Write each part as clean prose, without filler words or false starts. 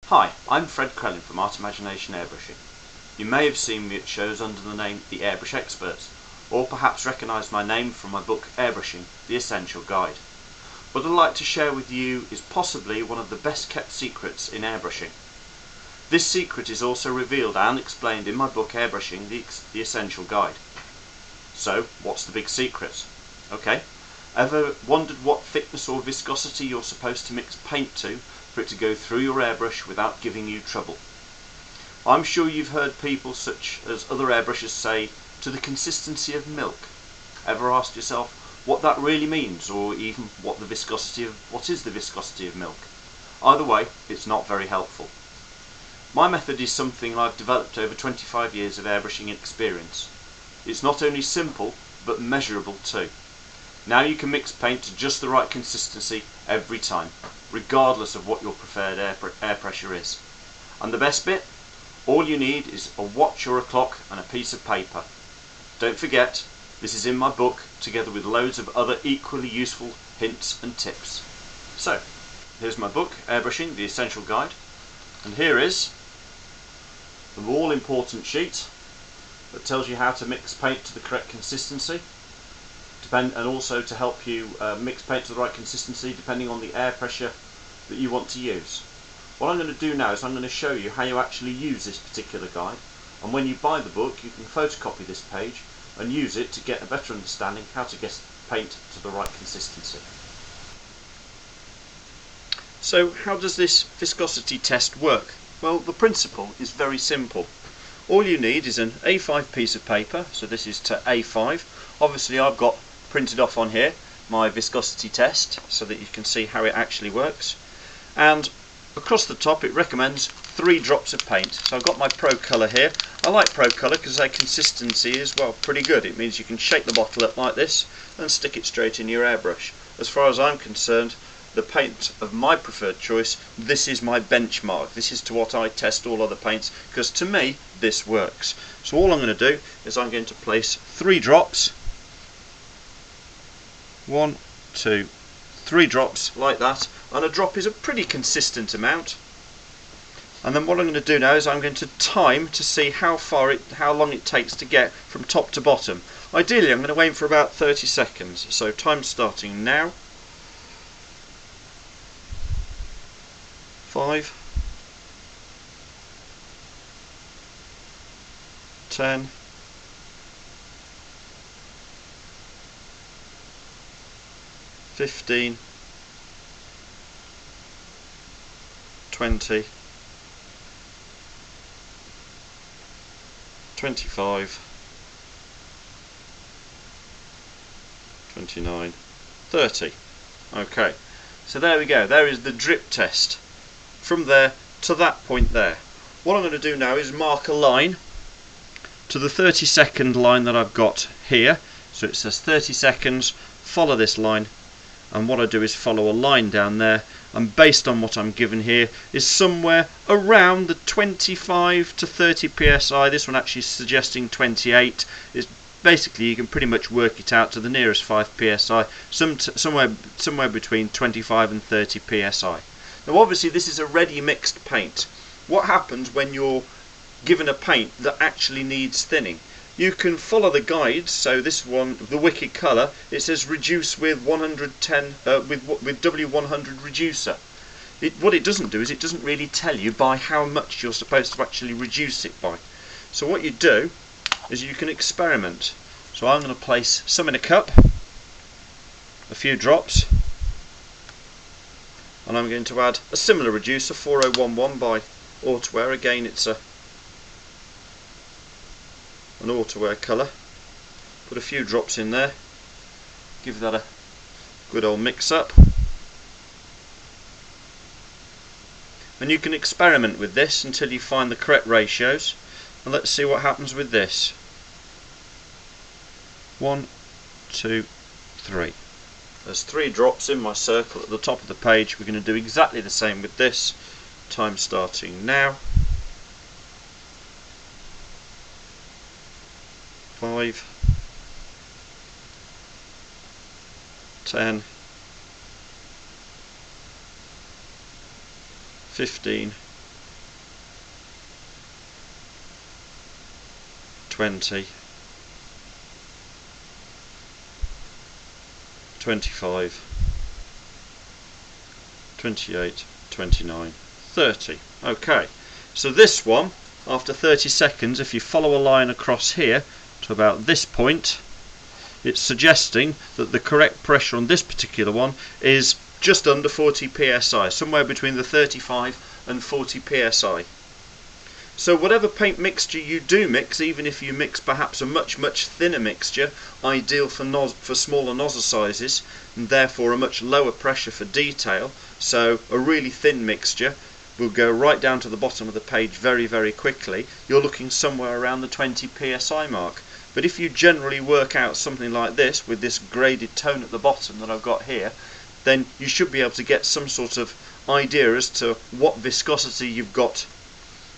Hi, I'm Fred Crellin from Art Imagination Airbrushing. You may have seen me at shows under the name The Airbrush Experts, or perhaps recognise my name from my book Airbrushing, The Essential Guide. What I'd like to share with you is possibly one of the best kept secrets in airbrushing. This secret is also revealed and explained in my book Airbrushing, The Essential Guide. So, what's the big secret? Okay, ever wondered what thickness or viscosity you're supposed to mix paint to for it to go through your airbrush without giving you trouble? I'm sure you've heard people such as other airbrushers say, to the consistency of milk. Ever asked yourself what that really means, or even what is the viscosity of milk? Either way, it's not very helpful. My method is something I've developed over 25 years of airbrushing experience. It's not only simple, but measurable too. Now you can mix paint to just the right consistency every time, regardless of what your preferred air pressure is. And the best bit? All you need is a watch or a clock and a piece of paper. Don't forget, this is in my book, together with loads of other equally useful hints and tips. So, here's my book, Airbrushing, The Essential Guide, and here is the all-important sheet that tells you how to mix paint to the correct consistency, and also to help you mix paint to the right consistency depending on the air pressure that you want to use. What I'm going to do now is I'm going to show you how you actually use this particular guide, and when you buy the book you can photocopy this page and use it to get a better understanding how to get paint to the right consistency. So how does this viscosity test work? Well, the principle is very simple. All you need is an A5 piece of paper, so this is to A5. Obviously I've got printed off on here my viscosity test so that you can see how it actually works, and across the top it recommends 3 drops of paint. So I've got my Pro Colour here. I like Pro Colour because their consistency is, well, pretty good. It means you can shake the bottle up like this and stick it straight in your airbrush. As far as I'm concerned, the paint of my preferred choice, this is my benchmark. This is to what I test all other paints, because to me this works. So all I'm going to do is I'm going to place 3 drops, 1, 2, 3 drops like that, and a drop is a pretty consistent amount. And then what I'm going to do now is I'm going to time to see how long it takes to get from top to bottom. Ideally I'm going to aim for about 30 seconds, so time starting now. 5, 10, 15, 20, 25, 29, 30. Okay, so there we go. There is the drip test from there to that point there. What I'm going to do now is mark a line to the 30-second line that I've got here. So it says 30 seconds, follow this line, and what I do is follow a line down there, and based on what I'm given here is somewhere around the 25 to 30 psi. This one actually is suggesting 28. It's basically, you can pretty much work it out to the nearest 5 psi, somewhere between 25 and 30 psi. Now obviously this is a ready mixed paint. What happens when you're given a paint that actually needs thinning? You can follow the guides. So this one, the Wicked Colour, it says reduce with 110 with W100 reducer. What it doesn't do is it doesn't really tell you by how much you're supposed to actually reduce it by. So what you do is you can experiment. So I'm going to place some in a cup, a few drops, and I'm going to add a similar reducer, 4011 by Autowear. Again, it's an Autowear colour. Put a few drops in there, give that a good old mix up, and you can experiment with this until you find the correct ratios. And let's see what happens with this. 1, 2, 3. There's 3 drops in my circle at the top of the page. We're going to do exactly the same with this. Time starting now. 5, 10, 15, 20, 25, 28, 29, 30. Okay, so this one, after 30 seconds, if you follow a line across here to about this point, it's suggesting that the correct pressure on this particular one is just under 40 psi, somewhere between the 35 and 40 psi. So whatever paint mixture you do mix, even if you mix perhaps a much thinner mixture, ideal for smaller nozzle sizes and therefore a much lower pressure for detail, so a really thin mixture will go right down to the bottom of the page very quickly, you're looking somewhere around the 20 psi mark. But if you generally work out something like this with this graded tone at the bottom that I've got here, then you should be able to get some sort of idea as to what viscosity you've got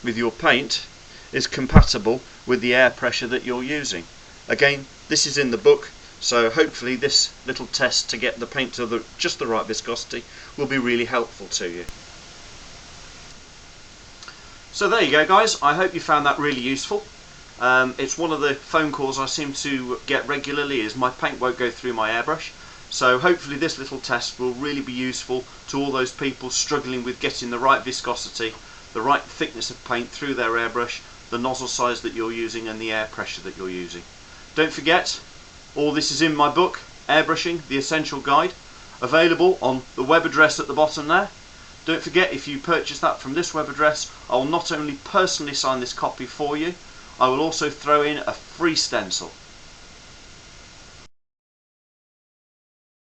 with your paint is compatible with the air pressure that you're using. Again, this is in the book, so hopefully this little test to get the paint to just the right viscosity will be really helpful to you. So there you go guys, I hope you found that really useful. It's one of the phone calls I seem to get regularly is my paint won't go through my airbrush. So hopefully this little test will really be useful to all those people struggling with getting the right viscosity, the right thickness of paint through their airbrush, the nozzle size that you're using and the air pressure that you're using. Don't forget, all this is in my book, Airbrushing, the Essential Guide, available on the web address at the bottom there. Don't forget, if you purchase that from this web address, I will not only personally sign this copy for you, I will also throw in a free stencil.